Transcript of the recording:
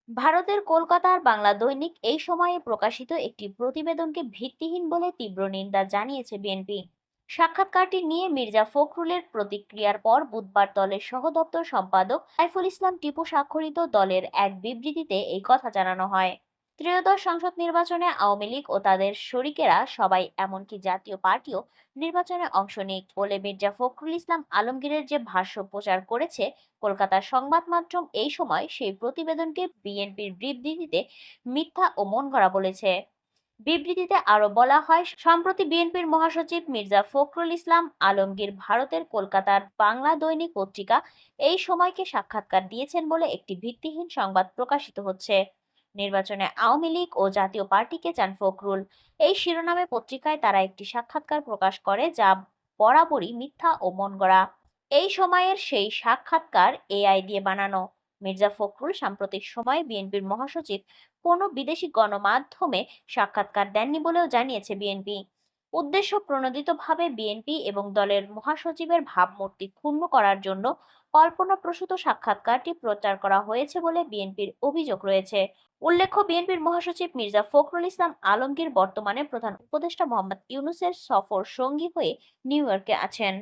ভারতের কলকাতার বাংলা দৈনিক এই সময়ে প্রকাশিত একটি প্রতিবেদনকে ভিত্তিহীন বলে তীব্র নিন্দা জানিয়েছে বিএনপি। সাক্ষাৎকারটি নিয়ে মির্জা ফখরুলের প্রতিক্রিয়ার পর বুধবার দলের সহদপ্তর সম্পাদক সাইফুল ইসলাম টিপু স্বাক্ষরিত দলের এক বিবৃতিতে এই কথা জানানো হয়। ত্রয়োদশ সংসদ নির্বাচনে আওয়ামী লীগ ও তাদের শরিকেরা সবাই, এমনকি জাতীয় পার্টিও নির্বাচনে অংশ নিক বলে মির্জা ফখরুল ইসলাম আলমগীরের যে ভাষ্য প্রচার করেছে কলকাতার সংবাদ মাধ্যম, এই সময় সেই প্রতিবেদনকে বিএনপির বিবৃতিতে মিথ্যা ও মনগড়া বলেছে। বিবৃতিতে আরো বলা হয়, সম্প্রতি বিএনপির মহাসচিব মির্জা ফখরুল ইসলাম আলমগীর ভারতের কলকাতার বাংলা দৈনিক পত্রিকা এই সময়কে সাক্ষাৎকার দিয়েছেন বলে একটি ভিত্তিহীন সংবাদ প্রকাশিত হচ্ছে। নির্বাচনে আওয়ামী লীগ ও জাতীয় পার্টিকে চান ফখরুল, এই শিরোনামে পত্রিকায় তারা একটি সাক্ষাৎকার প্রকাশ করে যা বরাবরই মিথ্যা ও মনগড়া। এই সময়ের সেই সাক্ষাৎকার এআই দিয়ে বানানো। মির্জা ফখরুল সাম্প্রতিক সময়ে বিএনপির মহাসচিব কোনো বিদেশি গণমাধ্যমে সাক্ষাৎকার দেননি বলেও জানিয়েছে বিএনপি। উদ্দেশ্য প্রণোদিতভাবে বিএনপি এবং দলের মহাসচিবের ভাবমূর্তি ক্ষুণ্ণ করার জন্য কল্পনাপ্রসূত সাক্ষাৎকারটি প্রচার করা হয়েছে বলে বিএনপির অভিযোগ রয়েছে। উল্লেখ্য, বিএনপির মহাসচিব মির্জা ফখরুল ইসলাম আলমগীর বর্তমানে প্রধান উপদেষ্টা মোহাম্মদ ইউনূসের সফর সঙ্গী হয়ে নিউ ইয়র্কে আছেন।